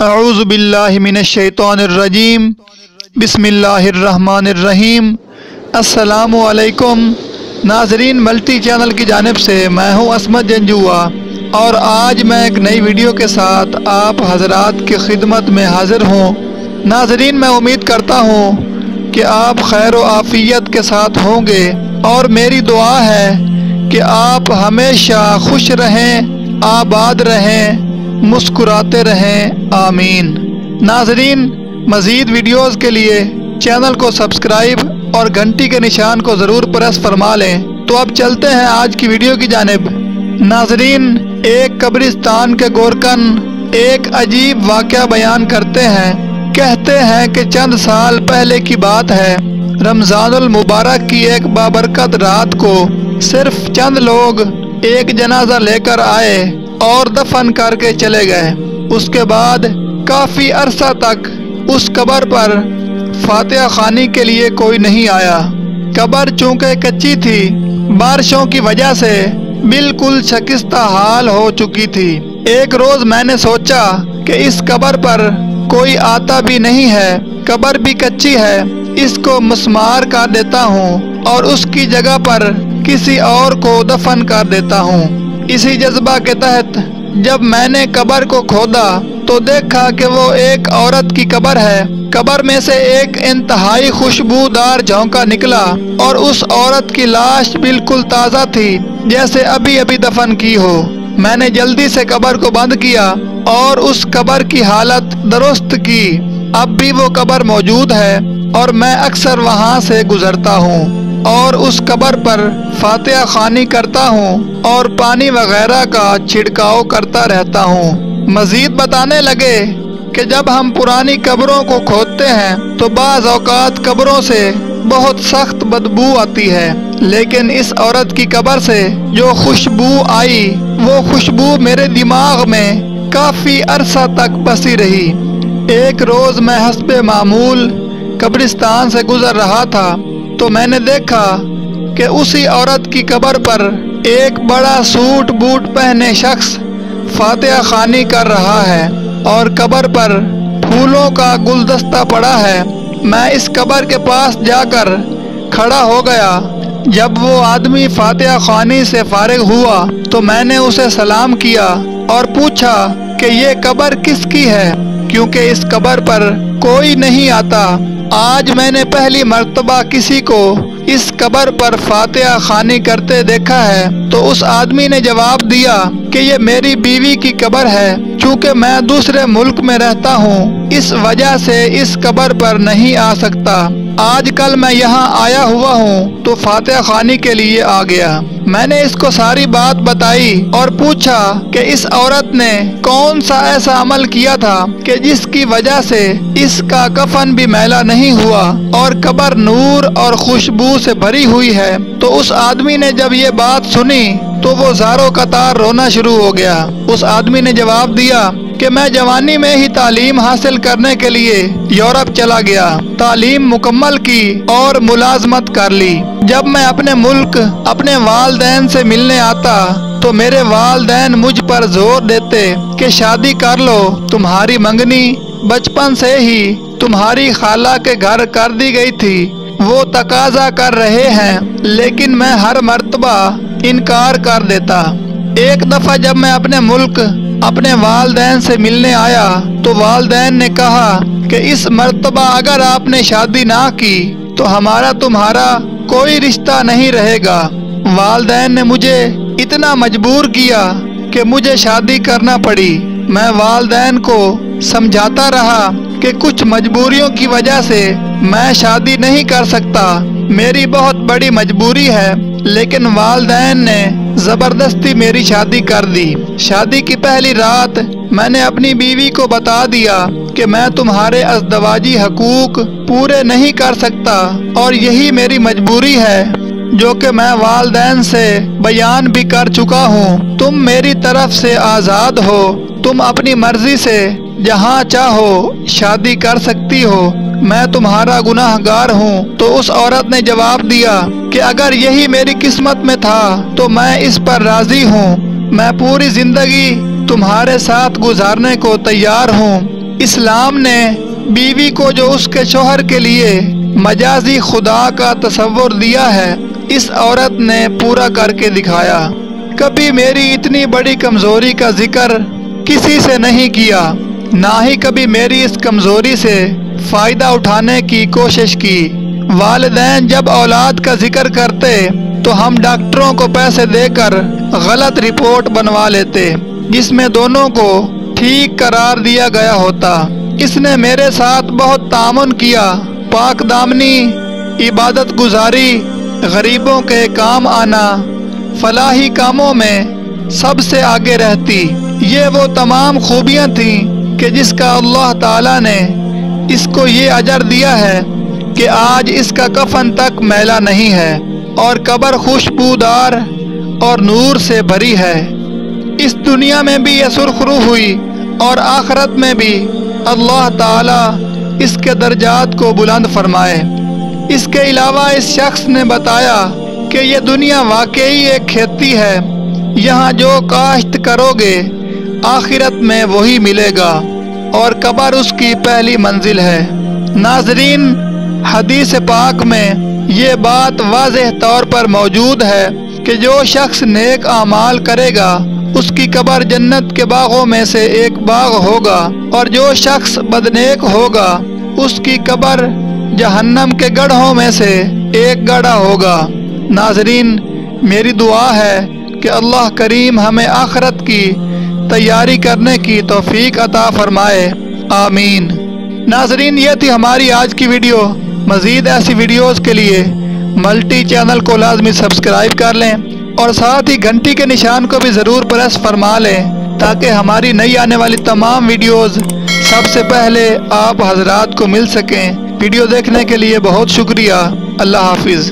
اعوذ باللہ من الشیطان الرجیم بسم اللہ الرحمن الرحیم۔ السلام علیکم ناظرین، ملٹی چینل کی جانب سے میں ہوں عصمت جنجوعہ، اور آج میں ایک نئی ویڈیو کے ساتھ آپ حضرات کی خدمت میں حاضر ہوں۔ ناظرین، میں امید کرتا ہوں کہ آپ خیر و عافیت کے ساتھ ہوں گے، اور میری دعا ہے کہ آپ ہمیشہ خوش رہیں، آباد رہیں، مسکراتے رہیں، آمین۔ ناظرین، مزید ویڈیوز کے لیے چینل کو سبسکرائب اور گھنٹی کے نشان کو ضرور پریس فرما لیں۔ تو اب چلتے ہیں آج کی ویڈیو کی جانب۔ ناظرین، ایک قبرستان کے گورکن ایک عجیب واقعہ بیان کرتے ہیں۔ کہتے ہیں کہ چند سال پہلے کی بات ہے، رمضان المبارک کی ایک بابرکت رات کو صرف چند لوگ ایک جنازہ لے کر آئے اور دفن کر کے چلے گئے۔ اس کے بعد کافی عرصہ تک اس قبر پر فاتحہ خوانی کے لیے کوئی نہیں آیا۔ قبر چونکہ کچی تھی، بارشوں کی وجہ سے بالکل شکستہ حال ہو چکی تھی۔ ایک روز میں نے سوچا کہ اس قبر پر کوئی آتا بھی نہیں ہے، قبر بھی کچی ہے، اس کو مسمار کر دیتا ہوں اور اس کی جگہ پر کسی اور کو دفن کر دیتا ہوں۔ اسی جذبہ کے تحت جب میں نے قبر کو کھودا تو دیکھا کہ وہ ایک عورت کی قبر ہے۔ قبر میں سے ایک انتہائی خوشبودار جھونکا نکلا اور اس عورت کی لاش بالکل تازہ تھی، جیسے ابھی ابھی دفن کی ہو۔ میں نے جلدی سے قبر کو بند کیا اور اس قبر کی حالت درست کی۔ اب بھی وہ قبر موجود ہے اور میں اکثر وہاں سے گزرتا ہوں اور اس قبر پر فاتحہ خوانی کرتا ہوں اور پانی وغیرہ کا چھڑکاؤ کرتا رہتا ہوں۔ مزید بتانے لگے کہ جب ہم پرانی قبروں کو کھودتے ہیں تو بعض اوقات قبروں سے بہت سخت بدبو آتی ہے، لیکن اس عورت کی قبر سے جو خوشبو آئی، وہ خوشبو میرے دماغ میں کافی عرصہ تک بسی رہی۔ ایک روز میں حسب معمول قبرستان سے گزر رہا تھا تو میں نے دیکھا کہ اسی عورت کی قبر پر ایک بڑا سوٹ بوٹ پہنے شخص فاتحہ خوانی کر رہا ہے اور قبر پر پھولوں کا گلدستہ پڑا ہے۔ میں اس قبر کے پاس جا کر کھڑا ہو گیا۔ جب وہ آدمی فاتحہ خوانی سے فارغ ہوا تو میں نے اسے سلام کیا اور پوچھا کہ یہ قبر کس کی ہے، کیونکہ اس قبر پر کوئی نہیں آتا۔ آج میں نے پہلی مرتبہ کسی کو اس قبر پر فاتحہ خوانی کرتے دیکھا ہے۔ تو اس آدمی نے جواب دیا کہ یہ میری بیوی کی قبر ہے، چونکہ میں دوسرے ملک میں رہتا ہوں، اس وجہ سے اس قبر پر نہیں آ سکتا۔ آج کل میں یہاں آیا ہوا ہوں تو فاتحہ خوانی کے لیے آ گیا۔ میں نے اس کو ساری بات بتائی اور پوچھا کہ اس عورت نے کون سا ایسا عمل کیا تھا کہ جس کی وجہ سے اس کا کفن بھی میلا نہیں ہوا اور قبر نور اور خوشبو سے بھری ہوئی ہے۔ تو اس آدمی نے جب یہ بات سنی تو وہ زاروں قطار رونا شروع ہو گیا۔ اس آدمی نے جواب دیا کہ میں جوانی میں ہی تعلیم حاصل کرنے کے لیے یورپ چلا گیا، تعلیم مکمل کی اور ملازمت کر لی۔ جب میں اپنے ملک اپنے والدین سے ملنے آتا تو میرے والدین مجھ پر زور دیتے کہ شادی کر لو، تمہاری منگنی بچپن سے ہی تمہاری خالہ کے گھر کر دی گئی تھی، وہ تقاضا کر رہے ہیں، لیکن میں ہر مرتبہ انکار کر دیتا۔ ایک دفعہ جب میں اپنے ملک اپنے والدین سے ملنے آیا تو والدین نے کہا کہ اس مرتبہ اگر آپ نے شادی نہ کی تو ہمارا تمہارا کوئی رشتہ نہیں رہے گا۔ والدین نے مجھے اتنا مجبور کیا کہ مجھے شادی کرنا پڑی۔ میں والدین کو سمجھاتا رہا کہ کچھ مجبوریوں کی وجہ سے میں شادی نہیں کر سکتا، میری بہت بڑی مجبوری ہے، لیکن والدین نے زبردستی میری شادی کر دی۔ شادی کی پہلی رات میں نے اپنی بیوی کو بتا دیا کہ میں تمہارے ازدواجی حقوق پورے نہیں کر سکتا اور یہی میری مجبوری ہے، جو کہ میں والدین سے بیان بھی کر چکا ہوں۔ تم میری طرف سے آزاد ہو، تم اپنی مرضی سے جہاں چاہو شادی کر سکتی ہو، میں تمہارا گناہ گار ہوں۔ تو اس عورت نے جواب دیا کہ اگر یہی میری قسمت میں تھا تو میں اس پر راضی ہوں، میں پوری زندگی تمہارے ساتھ گزارنے کو تیار ہوں۔ اسلام نے بیوی کو جو اس کے شوہر کے لیے مجازی خدا کا تصور دیا ہے، اس عورت نے پورا کر کے دکھایا۔ کبھی میری اتنی بڑی کمزوری کا ذکر کسی سے نہیں کیا، نہ ہی کبھی میری اس کمزوری سے فائدہ اٹھانے کی کوشش کی۔ والدین جب اولاد کا ذکر کرتے تو ہم ڈاکٹروں کو پیسے دے کر غلط رپورٹ بنوا لیتے جس میں دونوں کو ٹھیک قرار دیا گیا ہوتا۔ اس نے میرے ساتھ بہت تعاون کیا، پاک دامنی، عبادت گزاری، غریبوں کے کام آنا، فلاحی کاموں میں سب سے آگے رہتی۔ یہ وہ تمام خوبیاں تھیں کہ جس کا اللہ تعالیٰ نے اس کو یہ اجر دیا ہے کہ آج اس کا کفن تک میلا نہیں ہے اور قبر خوشبودار اور نور سے بھری ہے۔ اس دنیا میں بھی یہ سرخرو ہوئی اور آخرت میں بھی اللہ تعالیٰ اس کے درجات کو بلند فرمائے۔ اس کے علاوہ اس شخص نے بتایا کہ یہ دنیا واقعی ایک کھیتی ہے، یہاں جو کاشت کرو گے آخرت میں وہی ملے گا، اور قبر اس کی پہلی منزل ہے۔ ناظرین، حدیث پاک میں یہ بات واضح طور پر موجود ہے کہ جو شخص نیک اعمال کرے گا اس کی قبر جنت کے باغوں میں سے ایک باغ ہوگا، اور جو شخص بدنیک ہوگا اس کی قبر جہنم کے گڑھوں میں سے ایک گڑھا ہوگا۔ ناظرین، میری دعا ہے کہ اللہ کریم ہمیں آخرت کی تیاری کرنے کی توفیق عطا فرمائے، آمین۔ ناظرین، یہ تھی ہماری آج کی ویڈیو۔ مزید ایسی ویڈیوز کے لیے ملٹی چینل کو لازمی سبسکرائب کر لیں اور ساتھ ہی گھنٹی کے نشان کو بھی ضرور پریس فرما لیں تاکہ ہماری نئی آنے والی تمام ویڈیوز سب سے پہلے آپ حضرات کو مل سکیں۔ ویڈیو دیکھنے کے لیے بہت شکریہ۔ اللہ حافظ۔